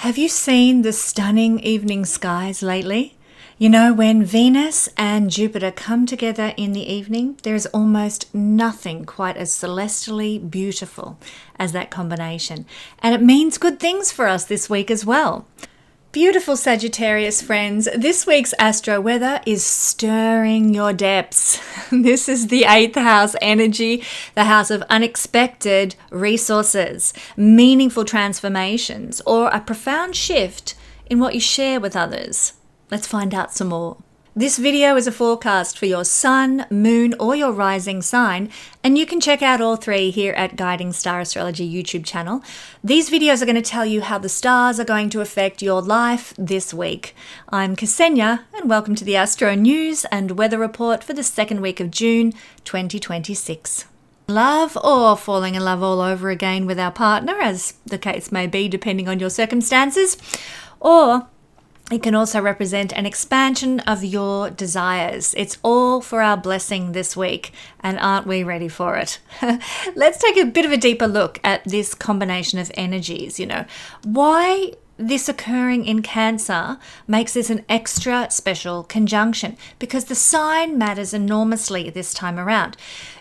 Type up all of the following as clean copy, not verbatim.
Have you seen the stunning evening skies lately? You know, when Venus and Jupiter come together in the evening, there is almost nothing quite as celestially beautiful as that combination. And it means good things for us this week as well. Beautiful Sagittarius friends, this week's astro weather is stirring your depths. This is the 8th house energy, the house of unexpected resources, meaningful transformations, or a profound shift in what you share with others. Let's find out some more. This video is a forecast for your sun, moon, or your rising sign, and you can check out all three here at Guiding Star Astrology YouTube channel. These videos are going to tell you how the stars are going to affect your life this week. I'm Kesenya, and welcome to the Astro News and Weather Report for the second week of June 2026. Love or falling in love all over again with our partner, as the case may be depending on your circumstances, or it can also represent an expansion of your desires. It's all for our blessing this week, and aren't we ready for it? Let's take a bit of a deeper look at this combination of energies. Why this occurring in Cancer makes this an extra special conjunction, because the sign matters enormously this time around.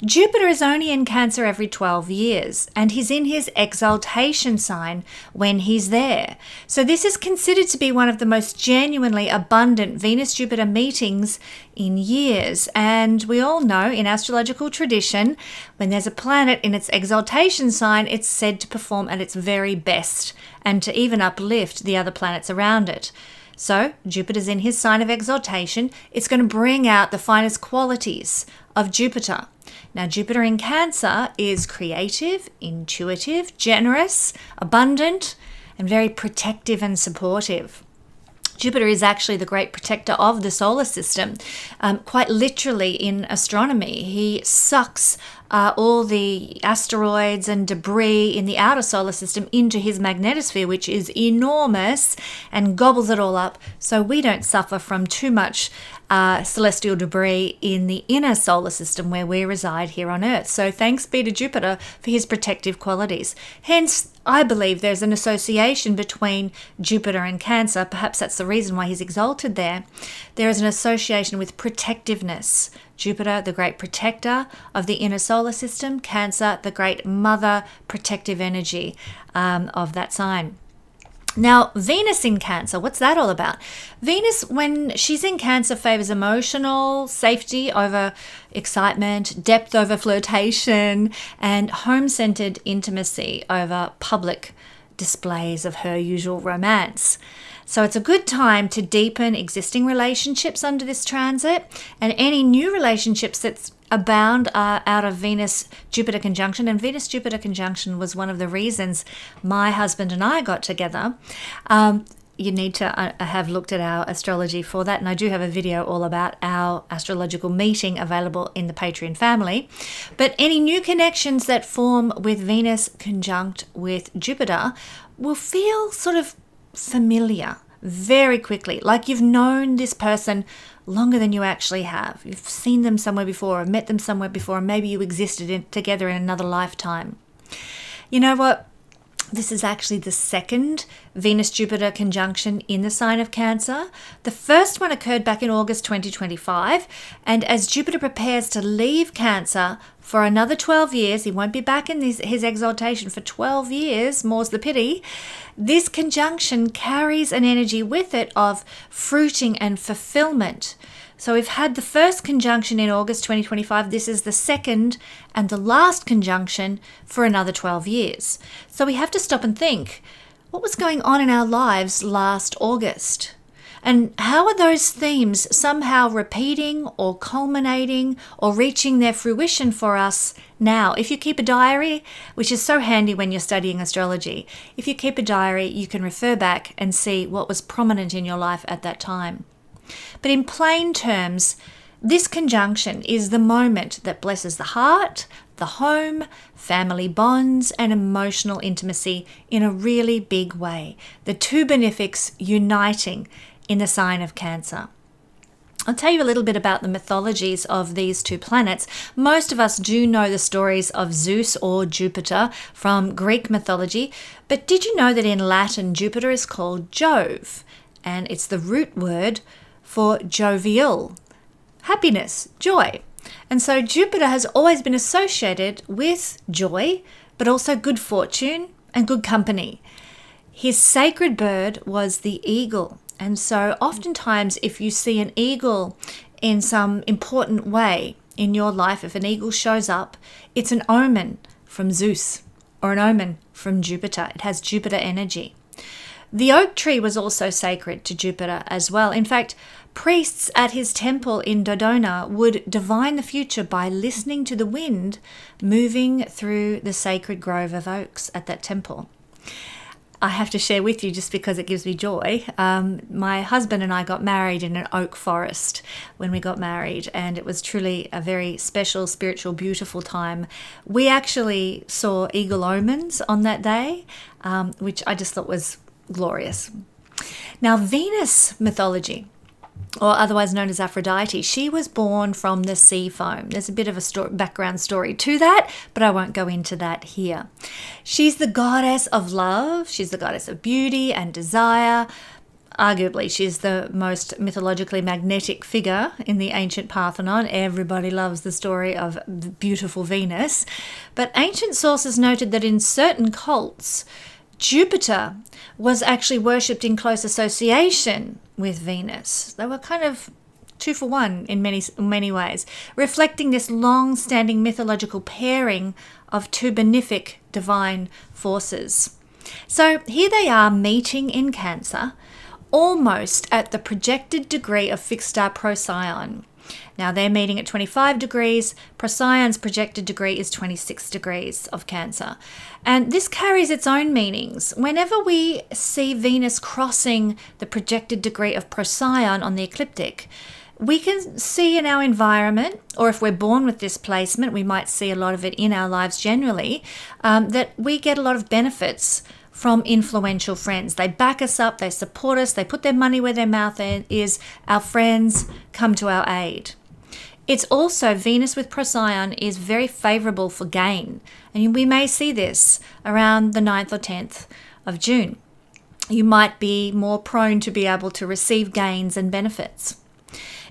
Jupiter is only in Cancer every 12 years, and he's in his exaltation sign when he's there. So this is considered to be one of the most genuinely abundant Venus-Jupiter meetings in years. And we all know in astrological tradition, when there's a planet in its exaltation sign, it's said to perform at its very best and to even uplift the other planets around it. So Jupiter's in his sign of exaltation. It's going to bring out the finest qualities of Jupiter. Now, Jupiter in Cancer is creative, intuitive, generous, abundant, and very protective and supportive. Jupiter is actually the great protector of the solar system. Quite literally in astronomy, he sucks all the asteroids and debris in the outer solar system into his magnetosphere, which is enormous, and gobbles it all up, so we don't suffer from too much celestial debris in the inner solar system where we reside here on Earth. So thanks be to Jupiter for his protective qualities. Hence, I believe there's an association between Jupiter and Cancer. Perhaps that's the reason why he's exalted there. There is an association with protectiveness. Jupiter, the great protector of the inner solar system. Cancer, the great mother protective energy of that sign. Now, Venus in Cancer, what's that all about? Venus, when she's in Cancer, favors emotional safety over excitement, depth over flirtation, and home-centered intimacy over public displays of her usual romance. So it's a good time to deepen existing relationships under this transit, and any new relationships that's abound are out of Venus-Jupiter conjunction. And Venus-Jupiter conjunction was one of the reasons my husband and I got together. You need to have looked at our astrology for that, and I do have a video all about our astrological meeting available in the Patreon family. But any new connections that form with Venus conjunct with Jupiter will feel sort of familiar very quickly, like you've known this person longer than you actually have. You've seen them somewhere before, or met them somewhere before, and maybe you existed together in another lifetime. You know what? This is actually the second Venus-Jupiter conjunction in the sign of Cancer. The first one occurred back in August 2025, and as Jupiter prepares to leave Cancer for another 12 years, he won't be back in his exaltation for 12 years, more's the pity. This conjunction carries an energy with it of fruiting and fulfillment. So we've had the first conjunction in August 2025. This is the second and the last conjunction for another 12 years. So we have to stop and think, what was going on in our lives last August? And how are those themes somehow repeating or culminating or reaching their fruition for us now? If you keep a diary, which is so handy when you're studying astrology, if you keep a diary, you can refer back and see what was prominent in your life at that time. But in plain terms, this conjunction is the moment that blesses the heart, the home, family bonds, and emotional intimacy in a really big way. The two benefics uniting in the sign of Cancer. I'll tell you a little bit about the mythologies of these two planets. Most of us do know the stories of Zeus or Jupiter from Greek mythology, but did you know that in Latin, Jupiter is called Jove, and it's the root word for jovial, happiness, joy. And so Jupiter has always been associated with joy, but also good fortune and good company. His sacred bird was the eagle. And so oftentimes if you see an eagle in some important way in your life, if an eagle shows up, it's an omen from Zeus or an omen from Jupiter. It has Jupiter energy. The oak tree was also sacred to Jupiter as well. In fact, priests at his temple in Dodona would divine the future by listening to the wind moving through the sacred grove of oaks at that temple. I have to share with you just because it gives me joy. My husband and I got married in an oak forest when we got married, and it was truly a very special, spiritual, beautiful time. We actually saw eagle omens on that day, which I just thought was glorious. Now, Venus mythology, or otherwise known as Aphrodite, she was born from the sea foam. There's a bit of a background story to that, but I won't go into that here. She's the goddess of love. She's the goddess of beauty and desire. Arguably, she's the most mythologically magnetic figure in the ancient Parthenon. Everybody loves the story of the beautiful Venus. But ancient sources noted that in certain cults, Jupiter was actually worshipped in close association with Venus. They were kind of 2 for 1 in many ways, reflecting this long-standing mythological pairing of two benefic divine forces. So here they are meeting in Cancer, almost at the projected degree of fixed star Procyon. Now they're meeting at 25 degrees. Procyon's projected degree is 26 degrees of Cancer. And this carries its own meanings. Whenever we see Venus crossing the projected degree of Procyon on the ecliptic, we can see in our environment, or if we're born with this placement, we might see a lot of it in our lives generally, that we get a lot of benefits from influential friends. They back us up, they support us, they put their money where their mouth is. Our friends come to our aid. It's also, Venus with Procyon is very favorable for gain. And we may see this around the 9th or 10th of June. You might be more prone to be able to receive gains and benefits.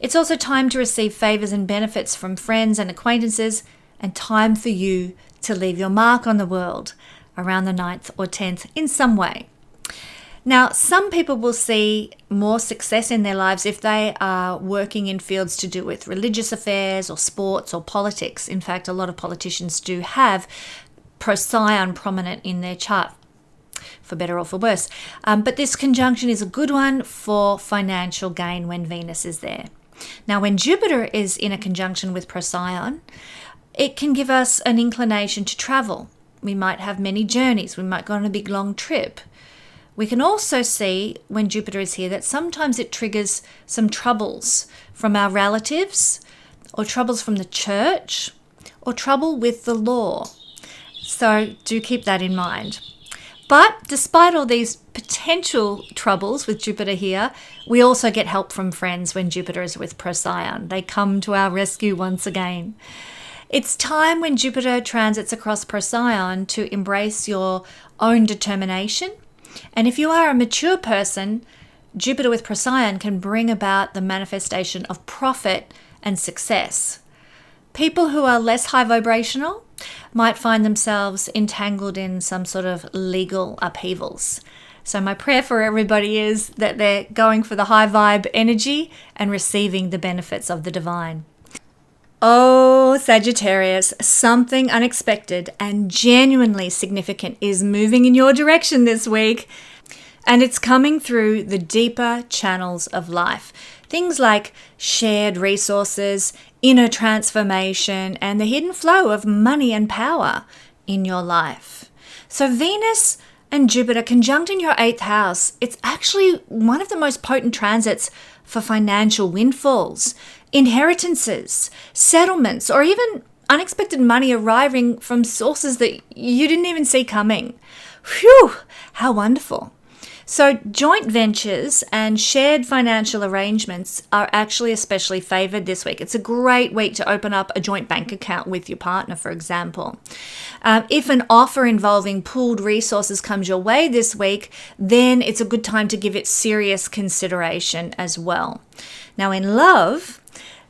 It's also time to receive favors and benefits from friends and acquaintances, and time for you to leave your mark on the world around the 9th or 10th in some way. Now, some people will see more success in their lives if they are working in fields to do with religious affairs or sports or politics. In fact, a lot of politicians do have Procyon prominent in their chart, for better or for worse. But this conjunction is a good one for financial gain when Venus is there. Now, when Jupiter is in a conjunction with Procyon, it can give us an inclination to travel. We might have many journeys. We might go on a big long trip. We can also see when Jupiter is here that sometimes it triggers some troubles from our relatives, or troubles from the church, or trouble with the law. So do keep that in mind. But despite all these potential troubles with Jupiter here, we also get help from friends when Jupiter is with Procyon. They come to our rescue once again. It's time when Jupiter transits across Procyon to embrace your own determination. And if you are a mature person, Jupiter with Procyon can bring about the manifestation of profit and success. People who are less high vibrational might find themselves entangled in some sort of legal upheavals. So my prayer for everybody is that they're going for the high vibe energy and receiving the benefits of the divine. Oh, Sagittarius, something unexpected and genuinely significant is moving in your direction this week. And it's coming through the deeper channels of life. Things like shared resources, inner transformation, and the hidden flow of money and power in your life. So Venus and Jupiter conjunct in your 8th house, it's actually one of the most potent transits for financial windfalls, inheritances, settlements, or even unexpected money arriving from sources that you didn't even see coming. Phew, how wonderful. So joint ventures and shared financial arrangements are actually especially favored this week. It's a great week to open up a joint bank account with your partner, for example. If an offer involving pooled resources comes your way this week, then it's a good time to give it serious consideration as well. Now, in love,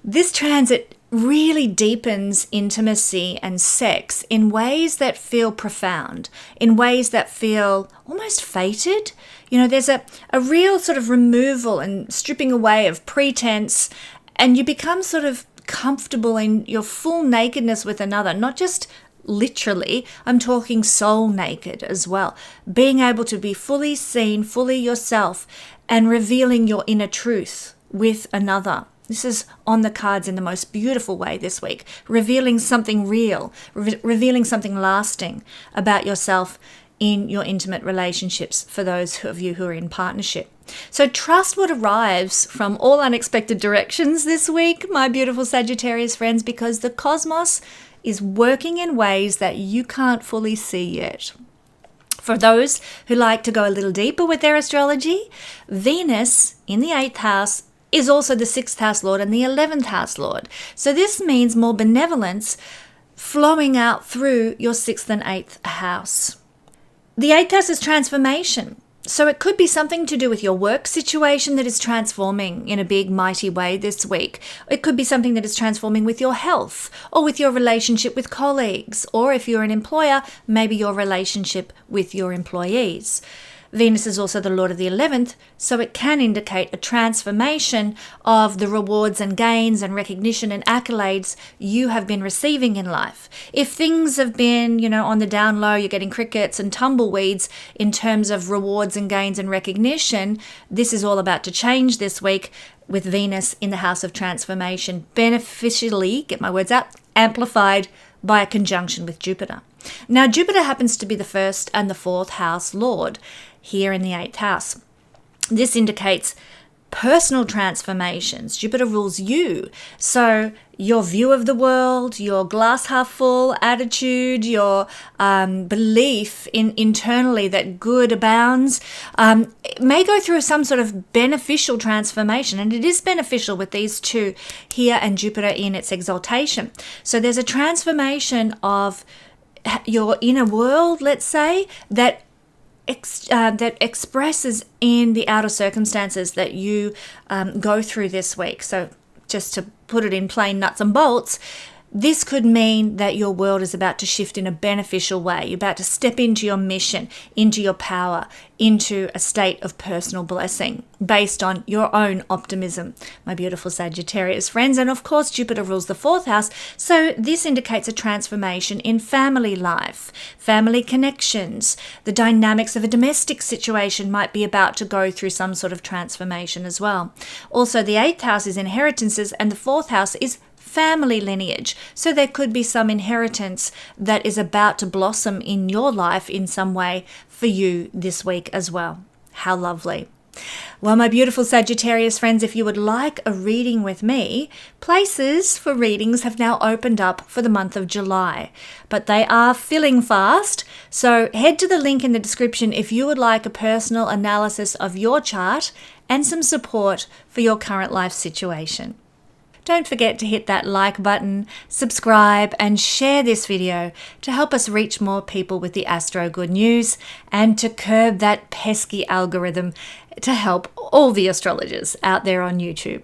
this transit really deepens intimacy and sex in ways that feel profound, in ways that feel almost fated. You know, there's a real sort of removal and stripping away of pretense, and you become sort of comfortable in your full nakedness with another, not just literally, I'm talking soul naked as well. Being able to be fully seen, fully yourself, and revealing your inner truth with another. This is on the cards in the most beautiful way this week, revealing something real, revealing something lasting about yourself in your intimate relationships for those of you who are in partnership. So trust what arrives from all unexpected directions this week, my beautiful Sagittarius friends, because the cosmos is working in ways that you can't fully see yet. For those who like to go a little deeper with their astrology, Venus in the 8th house is also the 6th house lord and the 11th house lord. So this means more benevolence flowing out through your 6th and 8th house. The 8th house is transformation. So it could be something to do with your work situation that is transforming in a big, mighty way this week. It could be something that is transforming with your health or with your relationship with colleagues, or if you're an employer, maybe your relationship with your employees. Venus is also the lord of the 11th, so it can indicate a transformation of the rewards and gains and recognition and accolades you have been receiving in life. If things have been, on the down low, you're getting crickets and tumbleweeds in terms of rewards and gains and recognition, this is all about to change this week with Venus in the house of transformation, beneficially, get my words out, amplified by a conjunction with Jupiter. Now, Jupiter happens to be the 1st and the 4th house lord here in the 8th house. This indicates personal transformations. Jupiter rules you. So your view of the world, your glass half full attitude, your belief internally that good abounds, may go through some sort of beneficial transformation. And it is beneficial with these two here and Jupiter in its exaltation. So there's a transformation of your inner world, let's say, that expresses in the outer circumstances that you go through this week. So just to put it in plain nuts and bolts, this could mean that your world is about to shift in a beneficial way. You're about to step into your mission, into your power, into a state of personal blessing based on your own optimism, my beautiful Sagittarius friends. And of course, Jupiter rules the 4th house. So this indicates a transformation in family life, family connections. The dynamics of a domestic situation might be about to go through some sort of transformation as well. Also, the 8th house is inheritances and the 4th house is family lineage. So there could be some inheritance that is about to blossom in your life in some way for you this week as well. How lovely. Well, my beautiful Sagittarius friends, if you would like a reading with me, places for readings have now opened up for the month of July, but they are filling fast. So head to the link in the description if you would like a personal analysis of your chart and some support for your current life situation. Don't forget to hit that like button, subscribe, and share this video to help us reach more people with the Astro good news and to curb that pesky algorithm to help all the astrologers out there on YouTube.